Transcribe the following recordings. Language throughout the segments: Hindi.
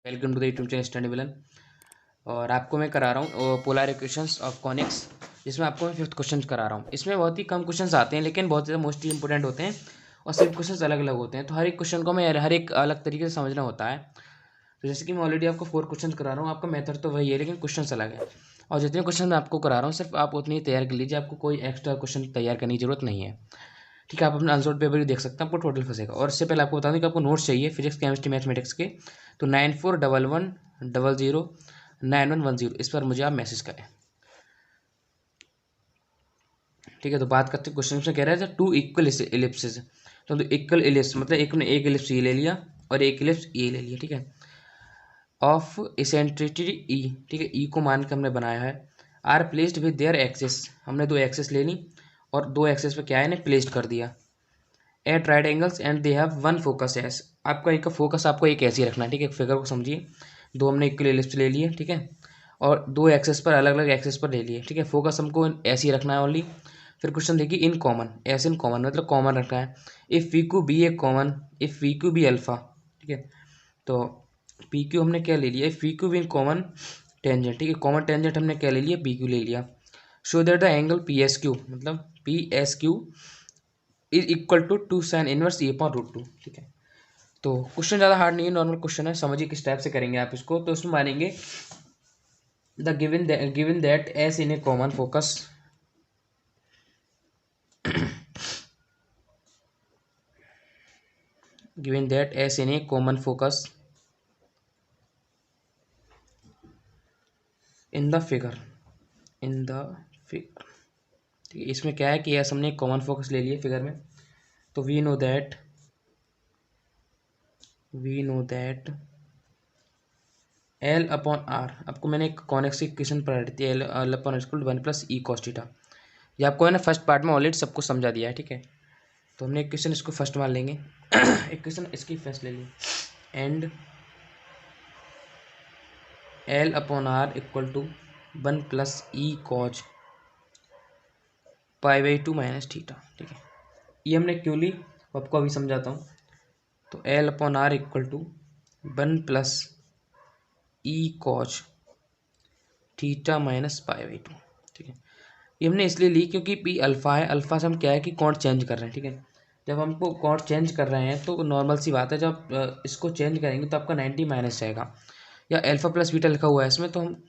Welcome to the YouTube channel study villain. और आपको मैं करा रहा हूँ पोलर इक्वेशंस ऑफ कॉनिक्स, जिसमें आपको मैं फिफ्थ क्वेश्चन करा रहा हूँ। इसमें बहुत ही कम क्वेश्चंस आते हैं, लेकिन बहुत ज़्यादा मोस्टली इंपॉर्टेंट होते हैं और सिर्फ क्वेश्चंस अलग अलग होते हैं। तो हर एक क्वेश्चन को मैं हर एक अलग तरीके से समझना होता है। तो जैसे कि मैं ऑलरेडी आपको 4 क्वेश्चन करा रहा हूँ, आपका मेथड तो वही है लेकिन क्वेश्चन अलग है। और जितने क्वेश्चन मैं आपको करा रहा हूँ सिर्फ आप उतनी ही तैयार कर लीजिए, आपको कोई एक्स्ट्रा क्वेश्चन तैयार करने की जरूरत नहीं है। ठीक है, आप अपना आंसर पेपर भी देख सकते हैं, आपको टोटल फंसेगा। और इससे पहले आपको बता दूं कि आपको नोट्स चाहिए फिजिक्स केमिस्ट्री मैथमेटिक्स के, तो 9411009110 इस पर मुझे आप मैसेज करें। ठीक है, तो बात करते हैं क्वेश्चन में कह रहा है टू इक्वल इलिप्सेस। तो इक्वल इलिप्स मतलब एक इलिप्स ये ले लिया और एक इलिप्स ये ले लिया। ठीक है, ऑफ इसेंट्रिसिटी ई, ठीक है, ई को मान के हमने बनाया है। Are placed with their axes, हमने दो एक्सेस ले ली और दो एक्सेस पे क्या है ने प्लेस्ड कर दिया at right angles and they have one focus S. आपका एक फोकस आपको एक ऐसे ही रखना है। ठीक है, फिगर को समझिए, दो हमने इक्वल इलिप्स ले लिए। ठीक है, और दो एक्सेस पर अलग अलग एक्सेस पर ले लिए। ठीक है, फोकस हमको ऐसे ही रखना है ओनली। फिर क्वेश्चन देखिए in common, S in common मतलब कॉमन रखना है। If we Q be a common, if we Q be alpha. ठीक है, तो पी क्यू हमने क्या ले लिया, if we Q be common tangent. ठीक है, कॉमन टेंजेंट हमने क्या ले लिया, पी क्यू ले लिया। Show that the angle P S Q मतलब P S Q is equal to sine inverse A upon root two. ठीक है, तो क्वेश्चन ज़्यादा हार्ड नहीं है, नॉर्मल क्वेश्चन है। समझिए किस टाइप से करेंगे आप इसको। तो उसमें मानेंगे the given that S in A common focus given that S in A common focus in the figure ठीक है, इसमें क्या है कि एस हमने एक कॉमन फोकस ले लिया फिगर में। तो we know that L upon R, आपको मैंने एक कॉनेक्स इक्वेशन पढ़ाई थी, L upon equal to 1 + E cos theta. ये आपको है ना फर्स्ट पार्ट में ऑलरेडी सबको समझा दिया है। ठीक है, तो हमने इक्वेशन इसको फर्स्ट मान लेंगे इक्वेशन इसकी फर्स्ट ले ली and L upon R equal to 1 + e cos π/2 - theta. ठीक है, ये हमने क्यों ली आपको अभी समझाता हूँ। तो L upon R equal to 1 + e cos theta minus π/2। ठीक है, ये हमने इसलिए ली क्योंकि पी अल्फ़ा है, अल्फ़ा से हम क्या है कि कॉन्ट चेंज कर रहे हैं। ठीक है, जब हमको कॉन्ट चेंज कर रहे हैं तो नॉर्मल सी बात है, जब इसको चेंज करेंगे तो आपका 90 माइनस जाएगा। या अल्फ़ा प्लस बीटा लिखा हुआ है इसमें, तो हम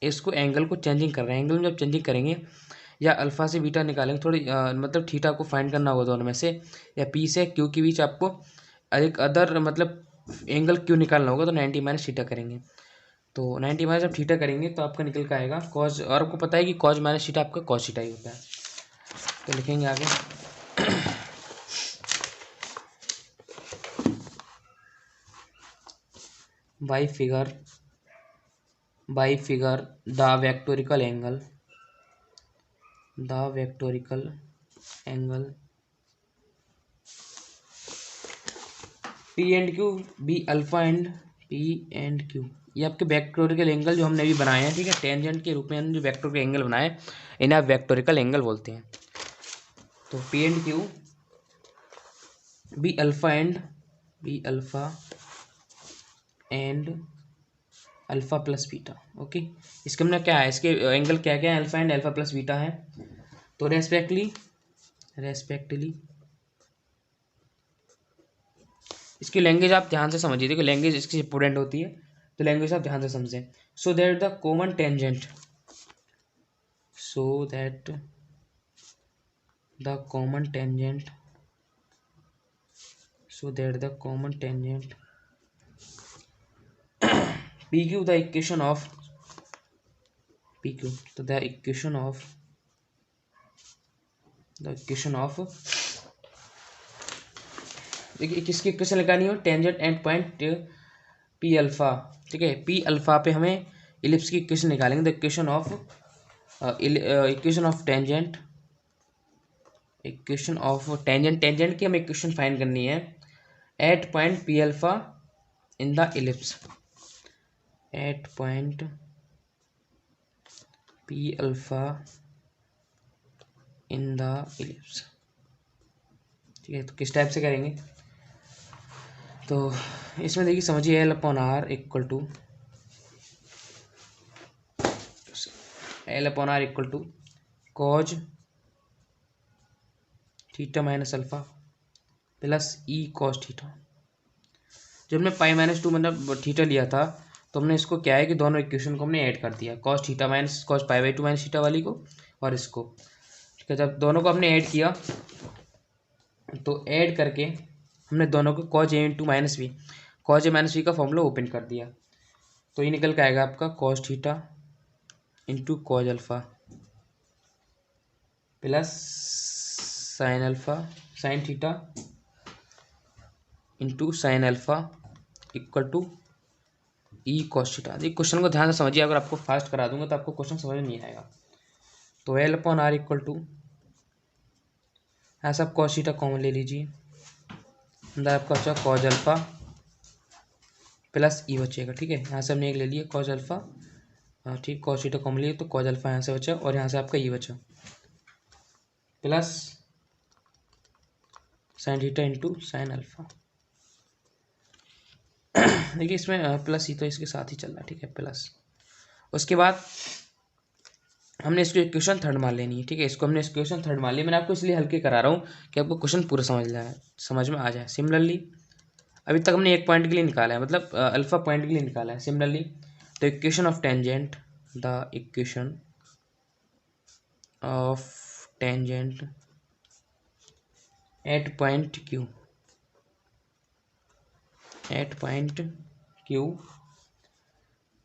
इसको एंगल को चेंजिंग कर रहे हैं। एंगल में जब चेंजिंग करेंगे या अल्फ़ा से बीटा निकालेंगे, थोड़ी मतलब थीटा को फाइंड करना होगा दोनों में से, या पी से क्यू के बीच आपको एक अदर मतलब एंगल क्यू निकालना होगा, तो 90 माइनस थीटा करेंगे। तो 90 माइनस जब थीटा करेंगे तो आपका निकल का आएगा कॉज, और आपको पता है कि कॉज माइनस थीटा आपका कॉस थीटा ही होता है। तो लिखेंगे आगे by figure the vectorial angle P and Q be alpha and P and Q, ये आपके वेक्टोरिकल एंगल जो हमने अभी बनाए हैं। ठीक है, टेंजेंट के रूप में हमने जो वेक्टोरिकल एंगल बनाए इन्हें आप वेक्टोरिकल एंगल बोलते हैं। तो P and Q be alpha and alpha plus beta. Okay, इसके हमने क्या है, इसके एंगल क्या क्या है, alpha and alpha plus beta है। तो रेस्पेक्टली इसकी लैंग्वेज आप ध्यान से समझिए, देखो लैंग्वेज इसकी इंपॉर्टेंट होती है, तो लैंग्वेज आप ध्यान से समझें। So that the common tangent PQ the equation of PQ, तो the equation of देखिए किसकी इक्वेशन लगानी हो, tangent and point P alpha. ठीक है, पी अल्फा पे हमें इलिप्स की इक्वेशन निकालेंगे। द इक्वेशन ऑफ टेंजेंट की हमें इक्वेशन फाइंड करनी है at point P alpha in the ellipse, at point P alpha in the ellipse. ठीक है, तो किस टाइप से करेंगे, तो इसमें देखिए समझिए L upon R equal to cos theta minus alpha plus E cos theta. जब हमने पाई माइनस टू मतलब थीटा लिया था तो हमने इसको क्या है कि दोनों इक्वेशन को हमने ऐड कर दिया, cos theta minus cos pi by to minus theta वाली को और इसको, ठीक है। जब दोनों को हमने ऐड किया तो ऐड करके हमने दोनों को cos A into minus B, cos A minus B का फॉर्मूला ओपन कर दिया। तो ये निकल के आएगा आपका cos theta into cos alpha plus sine alpha sine theta into sine alpha equal to E cos theta. ये क्वेश्चन को ध्यान से समझिए, अगर आपको फास्ट करा दूंगा तो आपको क्वेश्चन समझ में नहीं आएगा। तो L upon R equal to, यहाँ सब कॉस थीटा कॉमन ले लीजिए, अंदर आपका बचा कॉज अल्फा प्लस ई बचेगा, ठीक है। यहाँ से हमने एक ले लिया कॉज अल्फा, ठीक, कॉस थीटा कॉमन लिए तो कॉज अल्फा यहाँ से बचा और यहाँ से आपका ई बचा plus sine theta into sine alpha. देखिए इसमें प्लस ही तो इसके साथ ही चल रहा है, ठीक है, प्लस। उसके बाद हमने इसको इक्वेशन थर्ड मान लेनी है, ठीक है। इसको हमने इक्वेशन थर्ड मान लिया, मैंने आपको इसलिए हल्के करा रहा हूँ कि आपको क्वेश्चन पूरा समझ में आ जाए। सिमिलरली अभी तक हमने एक पॉइंट के लिए निकाला है, मतलब अल्फा पॉइंट के लिए निकाला है। Similarly the equation of tangent, the equation of tangent at point Q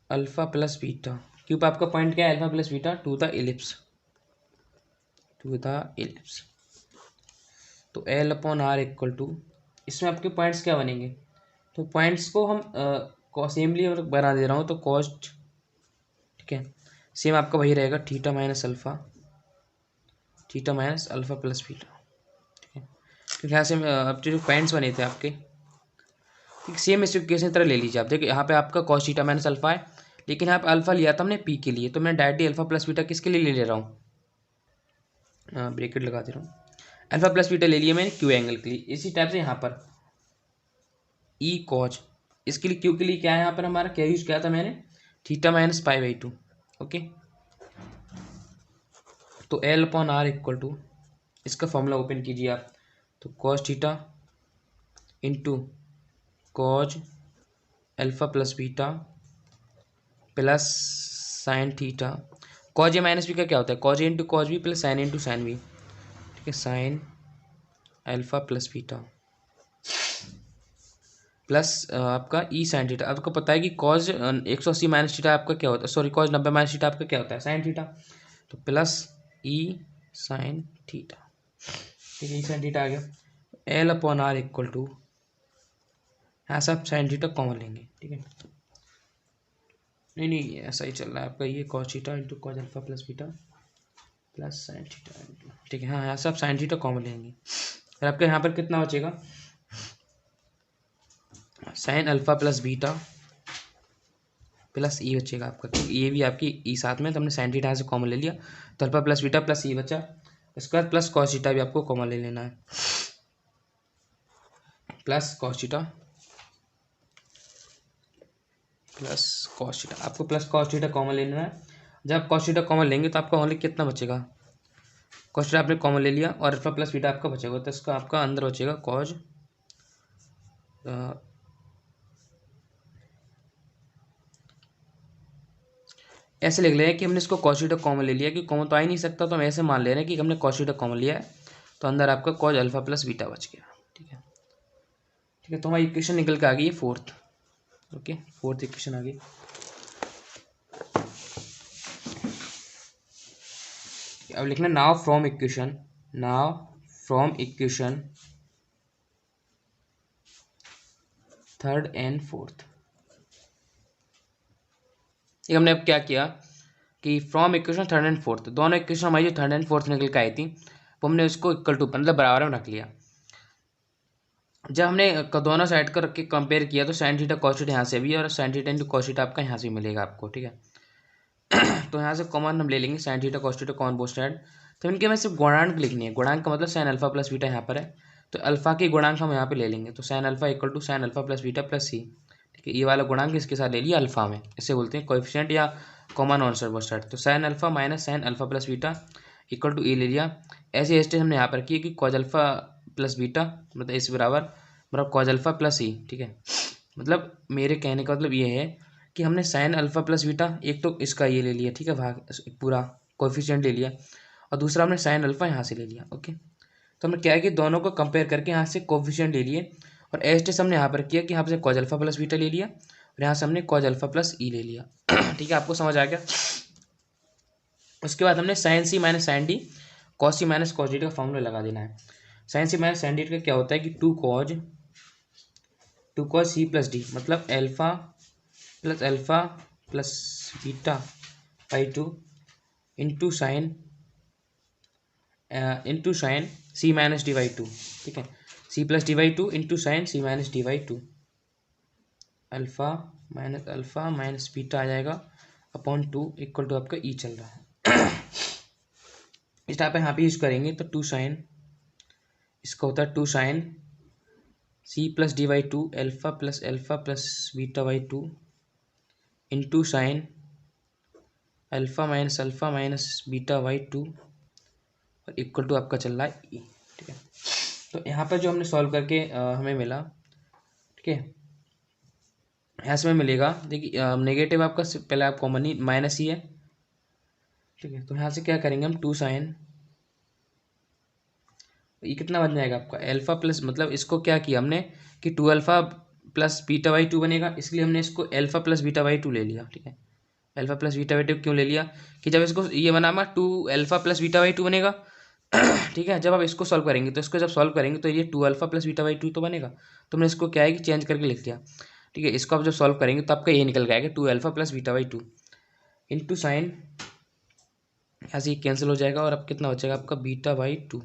alpha plus beta, Q पे आपका पॉइंट क्या है alpha plus beta to the ellipse तो L upon R equal to, इसमें आपके पॉइंट्स क्या बनेंगे, तो पॉइंट्स को हम सेमली बना दे रहा हूँ तो कॉस्ट, ठीक है, सेम आपका वही रहेगा theta minus alpha plus beta, ठीक है। क्योंकि यहाँ से अब जो पॉइंट्स बने थे आपके, ठीक, सेम इस इक्वेशन की तरह ले लीजिए आप। देखिए यहाँ पे आपका कॉस थीटा माइनस अल्फा है, लेकिन यहाँ पे अल्फा लिया था हमने पी के लिए, तो मैं डायरेक्टली अल्फा प्लस बीटा किसके लिए ले रहा हूँ, ब्रैकेट लगा दे रहा हूँ, अल्फा प्लस बीटा ले लिया मैंने क्यू एंगल के लिए। इसी टाइप से यहाँ पर ई कॉज, इसके लिए क्यू के लिए क्या है, यहाँ पर हमारा क्या यूज किया था मैंने, theta minus pi by two, okay. तो L upon R equal to, इसका फॉर्मूला ओपन कीजिए आप, तो cos theta into cos alpha plus beta plus sine theta, cos A minus B का क्या होता है, cos A into cos B plus sine into sine B, ठीक है, sine alpha plus beta plus आपका ई साइन थीटा। आपको पता है कि कॉज 180 माइनस थीटा आपका क्या होता है, सॉरी कॉज 90 माइनस थीटा आपका क्या होता है, साइन थीटा, तो प्लस ई साइन थीटा, ठीक है, ई साइन थीटा आ गया। L upon R equal to, यहाँ से आप साइन थीटा कॉमन लेंगे, ठीक है, नहीं ऐसा ही चल रहा है आपका, ये cos theta into cos alpha plus beta plus sine theta, ठीक है। हाँ, यहाँ से आप साइन थीटा कॉमन लेंगे, फिर आपके यहाँ पर कितना बचेगा, sine alpha plus beta plus e बचेगा आपका, ये भी आपकी ई साथ में, तो हमने साइन थीटा यहाँ से कॉमन ले लिया, तो अल्फा प्लस बीटा प्लस ई बचा। इसके बाद प्लस कॉस थीटा भी आपको कॉमन ले लेना है, प्लस कॉस थीटा आपको प्लस कॉस थीटा कॉमन ले लेना है। जब कॉस थीटा कॉमन लेंगे तो आपका ओनली कितना बचेगा, कॉस थीटा आपने कॉमन ले लिया और अल्फा प्लस बीटा आपका बचेगा, तो इसका आपका अंदर बचेगा कॉज ऐसे लिख लें कि हमने इसको कॉस थीटा कॉमन ले लिया, कि कॉमन तो आ ही नहीं सकता, तो हम ऐसे मान ले रहे हैं कि हमने कॉस थीटा कॉमन लिया है, तो अंदर आपका कॉज अल्फा प्लस बीटा बच गया, ठीक है, ठीक है। तो हमारी इक्वेशन निकल के आ गई है फोर्थ, ओके, फोर्थ इक्वेशन आ गई। अब लिखना now from equation third and fourth. ये हमने अब क्या किया कि from equation third and fourth, दोनों इक्वेशन हमारी जो थर्ड एंड फोर्थ निकल के आई थी वो हमने उसको इक्वल टू मतलब बराबर में रख लिया। जब हमने दोनों साइड को रख के कंपेयर किया तो साइन थीटा कॉस थीटा यहाँ से भी और sign theta into cos theta आपका यहाँ से मिलेगा आपको, ठीक है। तो यहाँ से कॉमन हम ले लेंगे sine theta cos theta common both side, तो इनके में सिर्फ गुणांक लिखनी है, गुणांक का मतलब साइन अल्फा प्लस बीटा यहाँ पर है, तो अल्फ़ा के गुणांक हम यहाँ पे ले लेंगे, तो sine alpha equal to sine alpha plus beta plus C. ठीक है, ये वाला गुणांक इसके साथ ले लिया अल्फ़ा में, इसे बोलते हैं कोएफिशिएंट या कॉमन आंसर वो स्टार्ट। तो sine alpha minus sine alpha plus beta equal to A ले लिया। ऐसे स्टेज हमने यहाँ पर किए कि कॉज अल्फ़ा प्लस बीटा मतलब इस बराबर कॉज अल्फ़ा प्लस ई। ठीक है, मतलब मेरे कहने का मतलब ये है कि हमने साइन अल्फ़ा प्लस बीटा, एक तो इसका ये ले लिया, ठीक है, भाग पूरा कोएफिशिएंट ले लिया, और दूसरा हमने साइन अल्फ़ा यहाँ से ले लिया। ओके, तो हमने क्या है कि दोनों को कंपेयर करके यहाँ से कोएफिशिएंट ले लिए, और एज टेस्ट हमने यहाँ पर किया कि यहाँ से कॉज अल्फ़ा प्लस बीटा ले लिया और यहाँ से हमने कॉज अल्फ़ा प्लस ई ले लिया। ठीक है, आपको समझ आ गया। उसके बाद हमने sine C minus sine D cos C minus cos D का फॉर्मूला लगा देना है। Sine C minus sine D का क्या होता है कि two cos C plus D, मतलब alpha plus beta by two into sine C minus D by two. ठीक है, C plus D by two into sine C minus D by two, alpha minus beta आ जाएगा अपॉन टू इक्वल टू आपका ई चल रहा है। इस टाइप यहाँ पे यूज करेंगे तो टू साइन, इसका होता है two sine C plus D by two alpha plus beta by two into sine alpha minus beta by two और इक्वल टू आपका चल रहा है ई। ठीक है, तो यहाँ पर जो हमने सॉल्व करके हमें मिला, ठीक है, यहाँ से हमें मिलेगा, देखिए नेगेटिव आपका पहले आप कॉमन ही माइनस ही है। ठीक है, तो यहाँ से क्या करेंगे हम, टू साइन, ये कितना बन जाएगा आपका अल्फ़ा प्लस, मतलब इसको क्या किया हमने कि two alpha plus beta by two बनेगा, इसलिए हमने इसको alpha plus beta by two ले लिया। ठीक है, alpha plus beta by two क्यों ले लिया कि जब इसको ये बनाना two alpha plus beta by two बनेगा। ठीक है, जब आप इसको सॉल्व करेंगे तो इसको जब सॉल्व करेंगे तो ये two alpha plus beta by two तो बनेगा, तो हमने इसको क्या है कि चेंज करके लिख दिया। ठीक है, इसको आप जब सॉल्व करेंगे तो आपका ये निकल जाएगा two alpha plus beta by two into sine, यहाँ से कैंसिल हो जाएगा और अब कितना हो जाएगा आपका बीटा बाई टू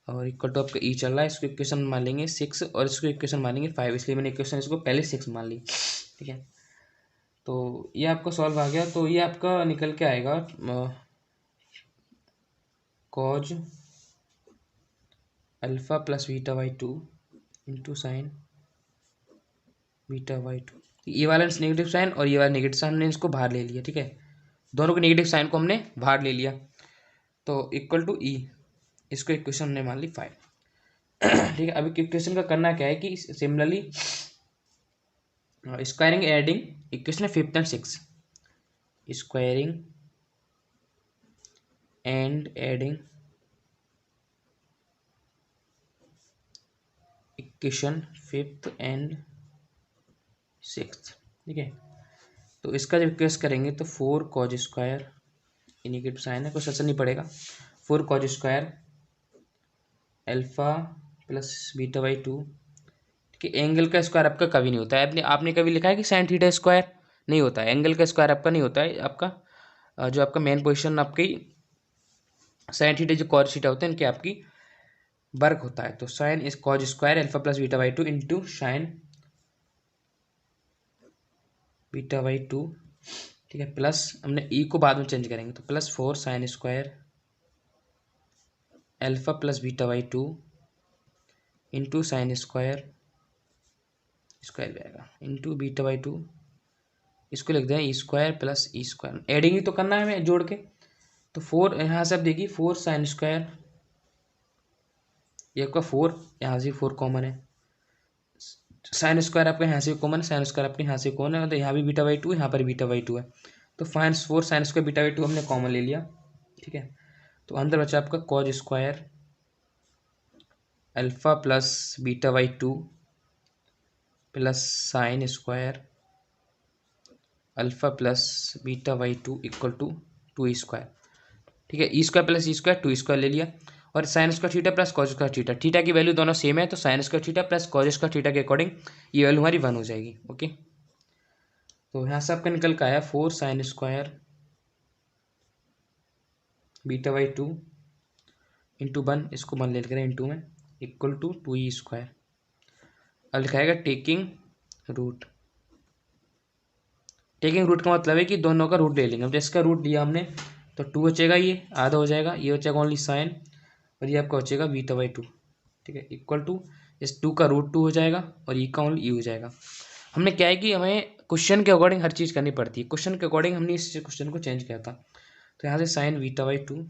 और इक्वल टू आपका ई चल रहा है। इसको इक्वेशन मान लेंगे 6 और इसको इक्वेशन मानेंगे 5, इसलिए मैंने इक्वेशन इसको पहले 6 मान ली। ठीक है, तो ये आपका सॉल्व आ गया, तो ये आपका निकल के आएगा cos alpha plus beta by two into sign beta by to. ये वाला नेगेटिव साइन और ये वाला नेगेटिव साइन हमने इसको बाहर ले लिया। ठीक है, दोनों के नेगेटिव साइन को हमने बाहर ले लिया, तो इक्वल टू ई, इसको इक्वेशन हमने मान ली 5। ठीक है, अभी इक्वेशन का करना क्या है कि similarly squaring adding equation 5th and 6, squaring and adding equation 5th and 6th। ठीक है, तो इसका जब इक्वेशन करेंगे तो 4 कॉज स्क्वायर, नेगेटिव साइन है कुछ असर नहीं पड़ेगा, 4 cause square alpha plus beta by two. ठीक है, एंगल का स्क्वायर आपका कभी नहीं होता है, आपने कभी लिखा है कि साइन थीटा स्क्वायर नहीं होता है, एंगल का स्क्वायर आपका नहीं होता है, आपका जो आपका मेन पोजीशन आपकी साइन थीटा जो कॉज थीटा होते हैं इनके आपकी वर्ग होता है। तो साइन इस cause square alpha plus beta by two into sign beta by two. ठीक है, प्लस हमने ई को बाद में चेंज करेंगे तो plus 4 sine square alpha plus beta by two into sine square भी आएगा इंटू बीटा बाई टू, इसको लिख दें ई square plus E square, adding ही तो करना है हमें जोड़ के। तो 4 यहाँ से आप देखिए 4 साइन स्क्वायर, ये आपका 4 यहाँ से 4 कॉमन है, साइन स्क्वायर आपका यहाँ से कॉमन है, साइन स्क्वायर आपके यहाँ से कॉमन है, मतलब यहाँ भी बीटा बाई टू, यहाँ पर बीटा बाई टू है, तो 4 sine square beta by two हमने कॉमन ले लिया। ठीक है, तो अंदर बचा आपका cos square alpha plus beta by two plus sine square alpha plus beta by two equal to 2 square. ठीक है, E square plus E square 2 square ले लिया, और sine square theta plus cos square theta, theta की वैल्यू दोनों सेम है, तो sine square theta plus cos square theta के अकॉर्डिंग ये वैल्यू हमारी 1 हो जाएगी। ओके, तो यहाँ से आपका निकल का आया 4 sine square beta by two into 1, इसको 1 ले लेकर इंटू में इक्वल टू 2 ई स्क्वायर। अब लिखाएगा टेकिंग रूट, टेकिंग रूट का मतलब है कि दोनों का रूट ले लेंगे। अब जिसका रूट लिया हमने तो 2 बचेगा, ये आधा हो जाएगा, ये बचेगा ओनली साइन, और ये आपका बचेगा बीटा बाई टू। ठीक है, इक्वल टू इस 2 का रूट 2 हो जाएगा और ई का होल ई हो जाएगा। हमने क्या है कि हमें क्वेश्चन के अकॉर्डिंग हर चीज़ करनी पड़ती है, क्वेश्चन के अकॉर्डिंग हमने इस क्वेश्चन को चेंज किया था। तो यहाँ से sine beta by 2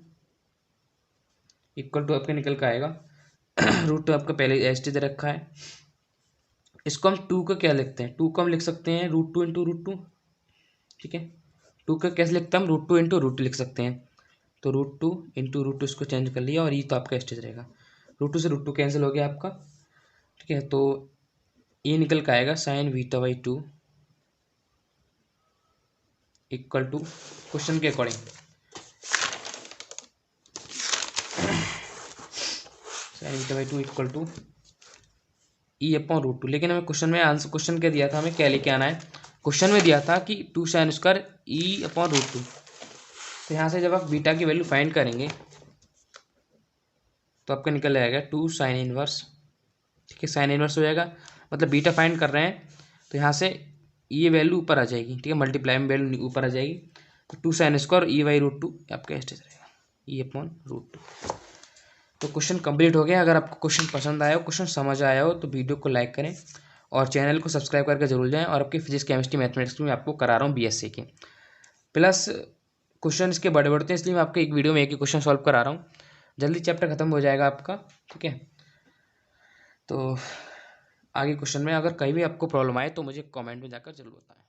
equal to आपके निकल का आएगा रूट 2 आपका पहले एस टी दे रखा है। इसको हम 2 का क्या लिखते हैं, 2 को हम लिख सकते हैं रूट 2 इंटू रूट 2। ठीक है, 2 का कैसे लिखते हैं हम, रूट 2 इंटू रूट 2 लिख सकते हैं। तो रूट 2 इंटू रूट 2 इसको चेंज कर लिया और ये तो आपका एस्टेज रहेगा। रूट 2 से रूट 2 कैंसिल हो गया आपका। ठीक है, तो ये निकल का आएगा sine beta by 2 equal to question के according sine beta by 2 equal to e upon root 2। लेकिन हमें क्वेश्चन में आंसर, क्वेश्चन क्या दिया था, हमें क्या लेके आना है। क्वेश्चन में दिया था कि 2 sine square E upon root 2। तो यहाँ से जब आप बीटा की वैल्यू फाइंड करेंगे तो आपका निकल आएगा 2 साइन इनवर्स। ठीक है, साइन इनवर्स हो जाएगा, मतलब बीटा फाइंड कर रहे हैं तो यहाँ से ये वैल्यू ऊपर आ जाएगी। ठीक है, मल्टीप्लाई में वैल्यू ऊपर आ जाएगी। तो 2 sine square E by root 2 आपका एस्टेज रहेगा, ई अपॉन रूट 2। तो क्वेश्चन कंप्लीट हो गया। अगर आपको क्वेश्चन पसंद आया हो, क्वेश्चन समझ आया हो, तो वीडियो को लाइक करें और चैनल को सब्सक्राइब करके जरूर जाएं। और आपकी फिजिक्स केमिस्ट्री मैथमेटिक्स में आपको करा रहा हूँ बीएससी की। प्लस क्वेश्चन इसके बड़े बढ़ते हैं, इसलिए मैं आपको एक वीडियो में एक ही क्वेश्चन सॉल्व करा रहा हूँ। जल्दी चैप्टर खत्म हो जाएगा आपका। ठीक है, तो आगे क्वेश्चन में अगर कहीं भी आपको प्रॉब्लम आए तो मुझे कमेंट में जाकर जरूर बताएं।